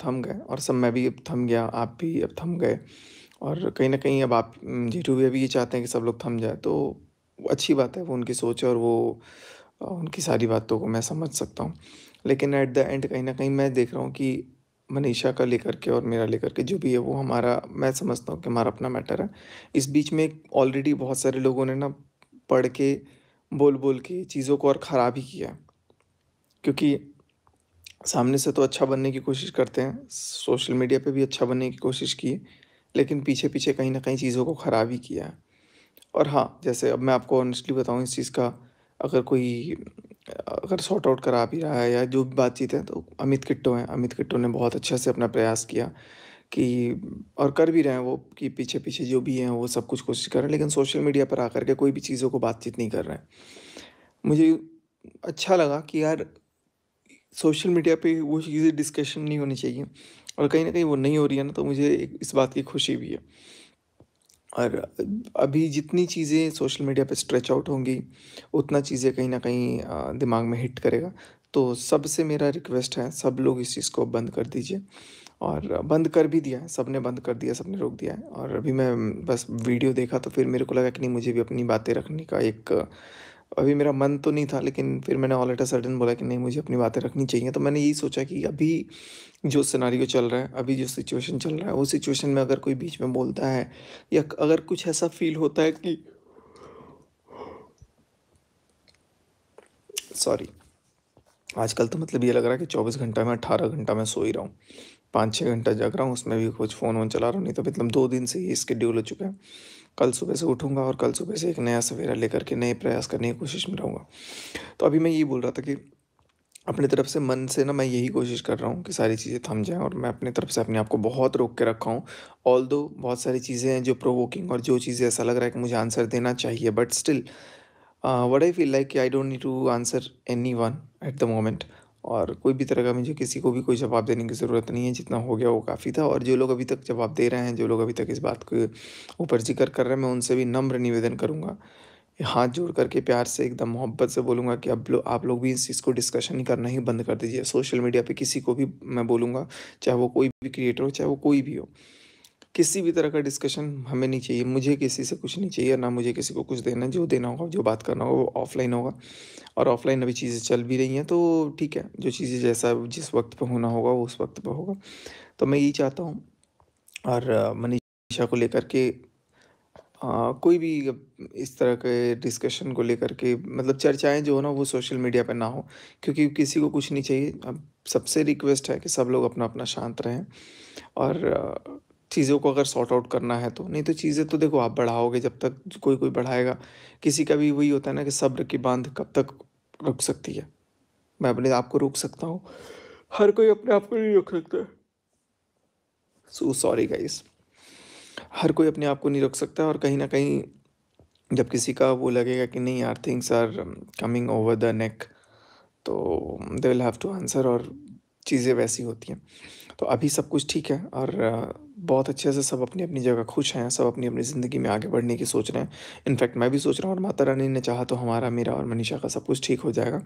थम गए और सब मैं भी अब थम गया, आप भी अब थम गए और कहीं न कहीं अब आप जीतू भैया भी ये चाहते हैं कि सब लोग थम जाएँ, तो वो अच्छी बात है, वो उनकी सोच है और वो उनकी सारी बातों को मैं समझ सकता हूँ। लेकिन एट द एंड कहीं न कहीं मैं देख रहा हूँ कि मनीषा का लेकर के और मेरा लेकर के जो भी है वो हमारा मैं समझता हूँ कि हमारा अपना मैटर है। इस बीच में ऑलरेडी बहुत सारे लोगों ने ना पढ़ के, बोल-बोल के चीज़ों को और ख़राब ही किया है। क्योंकि सामने से तो अच्छा बनने की कोशिश करते हैं, सोशल मीडिया पे भी अच्छा बनने की कोशिश की, लेकिन पीछे-पीछे कहीं न कहीं चीज़ों को ख़राब ही किया है। और हाँ, जैसे अब मैं आपको ऑनेस्टली बताऊँ इस चीज़ का अगर कोई अगर सॉर्ट आउट करा भी रहा है या जो भी बातचीत है तो अमित किट्टो हैं। अमित किट्टो ने बहुत अच्छे से अपना प्रयास किया कि और कर भी रहे हैं वो कि पीछे-पीछे जो भी हैं वो सब कुछ कोशिश कर रहे हैं, लेकिन सोशल मीडिया पर आकर के कोई भी चीज़ों को बातचीत नहीं कर रहे हैं। मुझे अच्छा लगा कि यार सोशल मीडिया पे वो चीज़ें डिस्कशन नहीं होनी चाहिए और कहीं न कहीं वो नहीं हो रही है ना तो मुझे एक इस बात की खुशी भी है। और अभी जितनी चीज़ें सोशल मीडिया पे स्ट्रेच आउट होंगी, उतना चीज़ें कहीं न कहीं दिमाग में हिट करेगा। तो सबसे मेरा रिक्वेस्ट है, सब लोग इस चीज़ को बंद कर दीजिए और बंद कर भी दिया है, सबने बंद कर दिया, सबने रोक दिया है और अभी मैं बस वीडियो देखा तो फिर मेरे को लगा कि नहीं मुझे भी अपनी बातें रखने का एक अभी मेरा मन तो नहीं था लेकिन फिर मैंने ऑल एट अ सडन बोला कि नहीं मुझे अपनी बातें रखनी चाहिए। तो मैंने यही सोचा कि अभी जो सिनेरियो चल रहा है, अभी जो सिचुएशन चल रहा है, उस सिचुएशन में अगर कोई बीच में बोलता है या अगर कुछ ऐसा फ़ील होता है कि सॉरी, आजकल तो मतलब ये लग रहा है कि 24 घंटा में 18 घंटा मैं सो ही रहा हूँ। 5-6 घंटा जग रहा हूँ, उसमें भी कुछ फ़ोन-वोन चला रहा हूँ, नहीं तो मतलब 2 दिन से ये शेड्यूल हो चुका है। कल सुबह से उठूँगा और कल सुबह से एक नया सवेरा लेकर के नए प्रयास करने की कोशिश में रहूँगा। तो अभी मैं यही बोल रहा था कि अपनी तरफ से मन से ना मैं यही कोशिश कर रहा हूँ कि सारी चीज़ें थम जाएँ और मैं अपनी तरफ से अपने आप को बहुत रोक के रखा हूँ। ऑल्दो बहुत सारी चीज़ें हैं जो प्रोवोकिंग और जो चीज़ें ऐसा लग रहा है कि मुझे आंसर देना चाहिए but still what I feel like कि I don't need to answer anyone at the moment और कोई भी तरह का मुझे किसी को भी कोई जवाब देने की ज़रूरत नहीं है, जितना हो गया वो काफ़ी था और जो लोग अभी तक जवाब दे रहे हैं, जो लोग अभी तक इस बात के ऊपर ज़िक्र कर रहे हैं, मैं उनसे भी नम्र निवेदन करूँगा हाथ जोड़ करके प्यार से एकदम मोहब्बत से बोलूँगा कि अब आप लोग भी इस चीज़ को डिस्कशन ही करना ही बंद कर दीजिए। सोशल मीडिया पे किसी को भी मैं बोलूँगा, चाहे वो कोई भी क्रिएटर हो, चाहे वो कोई भी हो। किसी भी तरह का डिस्कशन हमें नहीं चाहिए। मुझे किसी से कुछ नहीं चाहिए, ना मुझे किसी को कुछ देना है। जो देना होगा, जो बात करना होगा वो ऑफ़लाइन होगा और ऑफ़लाइन अभी चीज़ें चल भी रही हैं तो ठीक है। जो चीज़ें जैसा जिस वक़्त पे होना होगा, वो उस वक़्त पे होगा। तो मैं यही चाहता हूँ और मनीषा को लेकर के कोई भी इस तरह के डिस्कशन को लेकर के मतलब चर्चाएँ जो हो ना वो सोशल मीडिया पे ना हो क्योंकि किसी को कुछ नहीं चाहिए। अब सबसे रिक्वेस्ट है कि सब लोग अपना-अपना शांत रहें और चीज़ों को अगर सॉर्ट आउट करना है तो, नहीं तो चीज़ें तो देखो आप बढ़ाओगे जब तक कोई-कोई बढ़ाएगा। किसी का भी वही होता है ना कि सब्र की बाँध कब तक रुक सकती है। मैं अपने आप को रोक सकता हूँ, हर कोई अपने आप को नहीं रोक सकता। So sorry guys. हर कोई अपने आप को नहीं रोक सकता और कहीं न कहीं जब किसी का वो लगेगा कि नहीं यार things are coming over the neck तो they will have to answer और चीज़ें वैसी होती हैं। तो अभी सब कुछ ठीक है और बहुत अच्छे से सब अपनी-अपनी जगह खुश हैं, सब अपनी-अपनी ज़िंदगी में आगे बढ़ने की सोच रहे हैं। इनफैक्ट मैं भी सोच रहा हूँ और माता रानी ने चाहा तो हमारा, मेरा और मनीषा का सब कुछ ठीक हो जाएगा।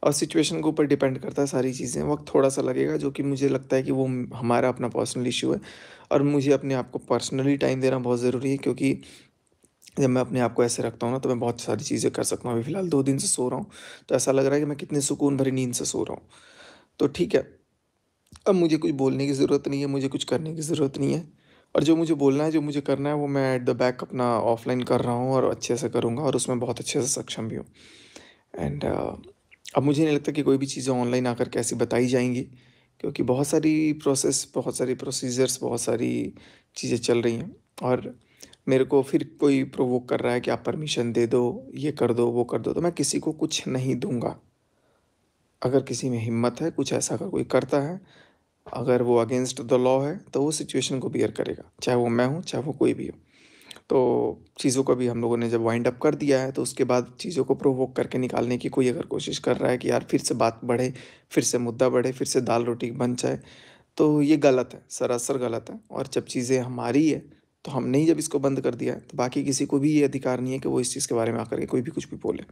और सिचुएशन के ऊपर डिपेंड करता है सारी चीज़ें, वक़्त थोड़ा-सा लगेगा जो कि मुझे लगता है कि वो हमारा अपना पर्सनल इश्यू है और मुझे अपने आप को पर्सनली टाइम देना बहुत ज़रूरी है क्योंकि जब मैं अपने आप को ऐसे रखता हूँ ना, तो मैं बहुत सारी चीज़ें कर सकता हूँ। अभी फ़िलहाल 2 दिन से सो रहा हूँ, तो ऐसा लग रहा है कि मैं कितनी सुकून भरी नींद से सो रहा हूँ। तो ठीक है, अब मुझे कुछ बोलने की ज़रूरत नहीं है, मुझे कुछ करने की ज़रूरत नहीं है और जो मुझे बोलना है, जो मुझे करना है, वो मैं एट द बैक अपना ऑफ़लाइन कर रहा हूँ और अच्छे से करूँगा और उसमें बहुत अच्छे से सक्षम भी हूँ। एंड अब मुझे नहीं लगता कि कोई भी चीज़ें ऑनलाइन आकर के ऐसी बताई जाएँगी क्योंकि बहुत सारी प्रोसेस, बहुत सारी प्रोसीजर्स, बहुत सारी चीज़ें चल रही हैं और मेरे को फिर कोई प्रोवोक कर रहा है कि आप परमिशन दे दो, ये कर दो, वो कर दो, तो मैं किसी को कुछ नहीं दूँगा। अगर किसी में हिम्मत है, कुछ ऐसा अगर कोई करता है, अगर वो अगेंस्ट द लॉ है, तो वो सिचुएशन को बियर करेगा, चाहे वो मैं हूँ, चाहे वो कोई भी हो। तो चीज़ों को भी हम लोगों ने जब वाइंड अप कर दिया है, तो उसके बाद चीज़ों को प्रोवोक करके निकालने की कोई अगर कोशिश कर रहा है कि यार फिर से बात बढ़े, फिर से मुद्दा बढ़े, फिर से दाल-रोटी बन जाए, तो ये गलत है, सरासर गलत है और जब चीज़ें हमारी है, तो हमने ही जब इसको बंद कर दिया है, तो बाकी किसी को भी ये अधिकार नहीं है कि वो इस चीज़ के बारे में आकर के कोई भी कुछ भी बोले।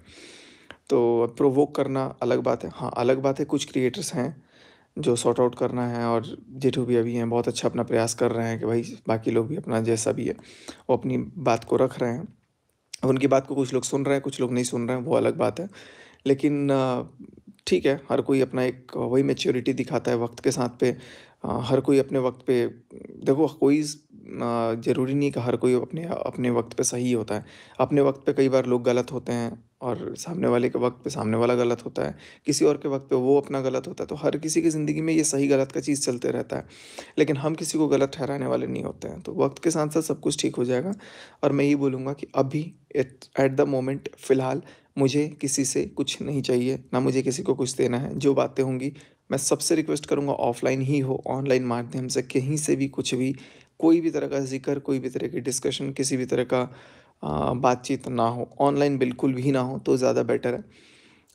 तो प्रोवोक करना अलग बात है। हाँ, अलग बात है कुछ क्रिएटर्स हैं जो सॉर्ट आउट करना है, और जेठू भी अभी हैं, बहुत अच्छा अपना प्रयास कर रहे हैं कि भाई बाकी लोग भी अपना जैसा भी है, वो अपनी बात को रख रहे हैं। अब उनकी बात को कुछ लोग सुन रहे हैं, कुछ लोग नहीं सुन रहे हैं, वो अलग बात है। लेकिन ठीक है, हर कोई अपना एक वही मैच्योरिटी दिखाता है वक़्त के साथ पे। हर कोई अपने वक़्त पे देखो, कोई ज़रूरी नहीं कि हर कोई अपने अपने वक़्त पे सही होता है। अपने वक़्त पे कई बार लोग गलत होते हैं, और सामने वाले के वक़्त पे सामने वाला गलत होता है। किसी और के वक़्त पे वो अपना गलत होता है। तो हर किसी की ज़िंदगी में ये सही-गलत का चीज़ चलते रहता है। लेकिन हम किसी को गलत ठहराने वाले नहीं होते हैं। तो वक़्त के साथ-साथ सब कुछ ठीक हो जाएगा, और मैं यही बोलूँगा कि अभी एट एट द मोमेंट फ़िलहाल मुझे किसी से कुछ नहीं चाहिए, ना मुझे किसी को कुछ देना है। जो बातें होंगी, मैं सबसे रिक्वेस्ट करूँगा ऑफ़लाइन ही हो, ऑनलाइन माध्यम से कहीं से भी कुछ भी, कोई भी तरह का ज़िक्र, कोई भी तरह की डिस्कशन, किसी भी तरह का बातचीत ना हो। ऑनलाइन बिल्कुल भी ना हो तो ज़्यादा बेटर है।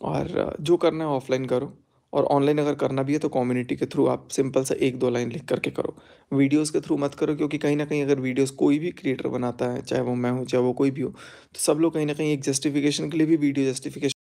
और जो करना है ऑफ़लाइन करो, और ऑनलाइन अगर करना भी है तो कम्युनिटी के थ्रू आप सिंपल सा 1-2 लाइन लिख कर के करो। वीडियोज़ के थ्रू मत करो, क्योंकि कहीं न कहीं अगर वीडियोज़ कोई भी क्रिएटर बनाता है, चाहे वो मैं हूँ, चाहे वो कोई भी हो, तो सब लोग कहीं न कहीं एक जस्टिफ़िकेशन के लिए भी वीडियो जस्टिफ़िकेशन